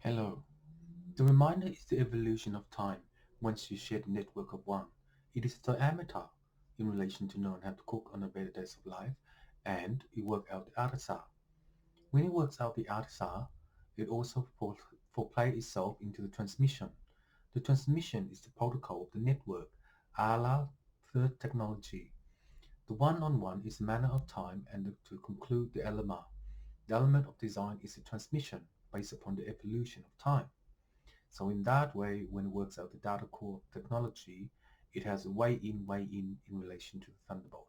Hello. The remainder is the evolution of time once you share the network of one. It is the diameter in relation to knowing how to cook on the better days of life, and you work out the other side. When it works out the other side, it also play itself into the transmission. The transmission is the protocol of the network, a la third technology. The one-on-one is the manner of time, and to conclude the element. The element of design is the transmission based upon the evolution of time. So in that way, when it works out the data core technology, it has a way in relation to the Thunderbolt.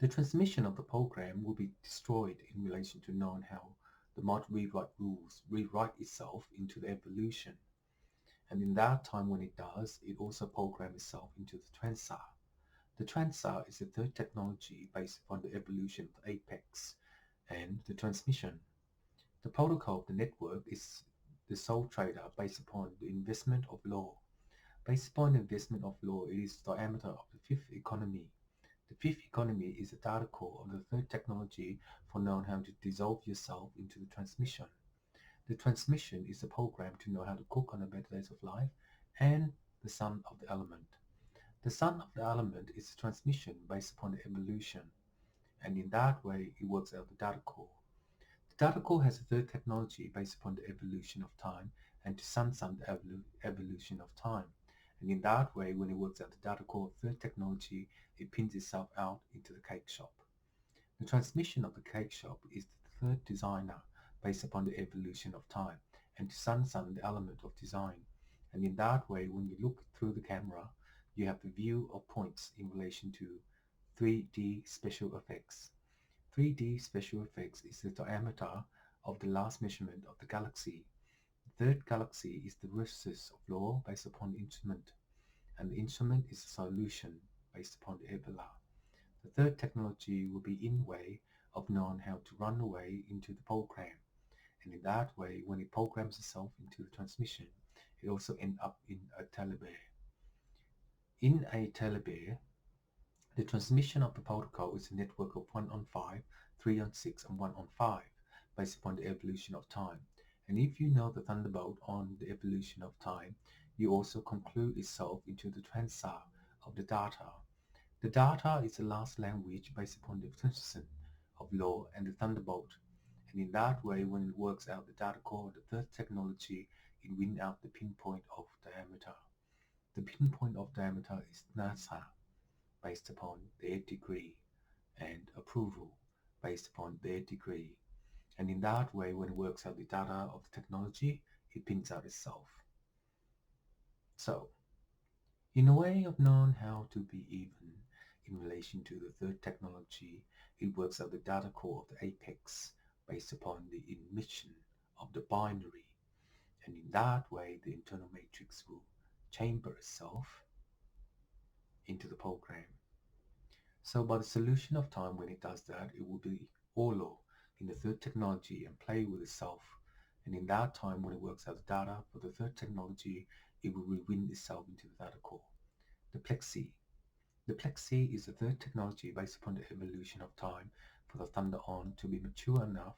The transmission of the program will be destroyed in relation to knowing how the mod rewrite rules rewrite itself into the evolution. And in that time when it does, it also programs itself into the transar. The transar is the third technology based upon the evolution of the Apex and the transmission. The protocol of the network is the sole trader based upon the investment of law. Based upon the investment of law, it is the diameter of the fifth economy. The fifth economy is the data core of the third technology for knowing how to dissolve yourself into the transmission. The transmission is the program to know how to cook on the better days of life and the son of the element. The son of the element is the transmission based upon the evolution, and in that way it works out the data core. The data core has a third technology based upon the evolution of time and to sun the evolution of time. And in that way, when it works out the data core of third technology, it pins itself out into the cake shop. The transmission of the cake shop is the third designer based upon the evolution of time and to sun the element of design. And in that way, when you look through the camera, you have the view of points in relation to 3D special effects. 3D special effects is the diameter of the last measurement of the galaxy. The third galaxy is the versus of law based upon the instrument, and the instrument is a solution based upon the Ebola. The third technology will be in way of knowing how to run away into the program, and in that way, when it programs itself into the transmission, it also end up in a telebear. In a telebear, the transmission of the protocol is a network of 1 on 5, 3 on 6, and 1 on 5, based upon the evolution of time. And if you know the Thunderbolt on the evolution of time, you also conclude itself into the transar of the data. The data is the last language based upon the transmission of law and the Thunderbolt. And in that way, when it works out the data core of the third technology, it wins out the pinpoint of diameter. The pinpoint of diameter is NASA based upon their degree and approval based upon their degree. And in that way, when it works out the data of the technology, it pins out itself. So, in a way of knowing how to be even in relation to the third technology, it works out the data core of the apex based upon the emission of the binary. And in that way, the internal matrix will chamber itself into the program. So by the solution of time, when it does that, it will be Orlo in the third technology and play with itself. And in that time, when it works out the data for the third technology, it will rewind itself into the data core. The Plexi. The Plexi is the third technology based upon the evolution of time for the Thunder On to be mature enough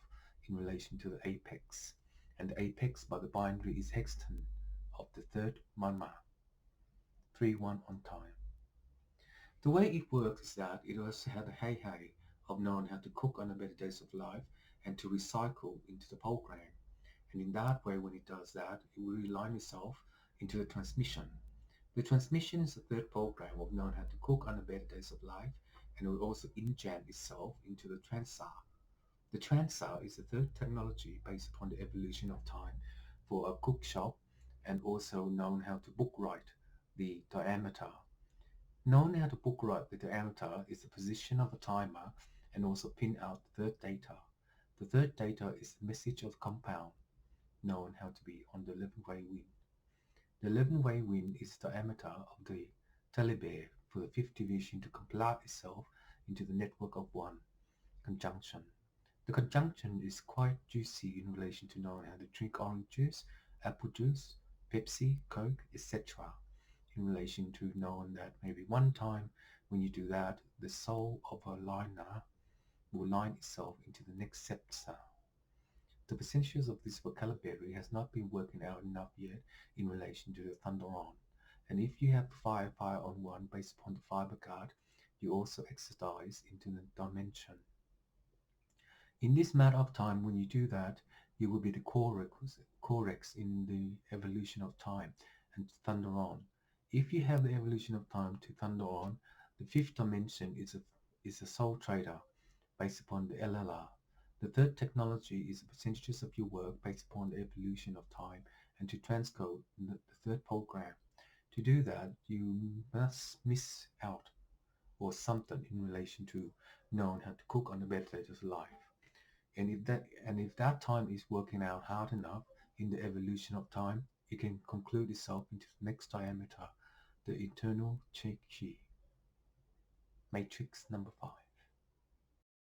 in relation to the apex. And the apex by the binary is hexton of the third Manma, 3-1 on time. The way it works is that it also had a hey of knowing how to cook on the better days of life and to recycle into the program. And in that way, when it does that, it will realign itself into the transmission. The transmission is the third program of knowing how to cook on the better days of life, and it will also injam itself into the transar. The transar is the third technology based upon the evolution of time for a cook shop and also known how to book write the diameter. Knowing how to book write the diameter is the position of the timer and also pin out the third data. The third data is the message of the compound, known how to be on the 11-way win. The 11-way win is the diameter of the telebear for the fifth division to complete itself into the network of one conjunction. The conjunction is quite juicy in relation to knowing how to drink orange juice, apple juice, Pepsi, Coke, etc. In relation to knowing that maybe one time when you do that, the soul of a liner will line itself into the next septa. The percentages of this vocabulary has not been working out enough yet in relation to the thunder on. And if you have fire on one based upon the fiber guard, you also exercise into the dimension. In this matter of time, when you do that, you will be the corex in the evolution of time and thunder on. If you have the evolution of time to thunder on, the fifth dimension is a soul trader based upon the LLR. The third technology is the percentages of your work based upon the evolution of time and to transcode the third program. To do that, you must miss out or something in relation to knowing how to cook on the ventilator's life. And if that time is working out hard enough in the evolution of time, it can conclude itself into the next diameter, the eternal Chi matrix number 5.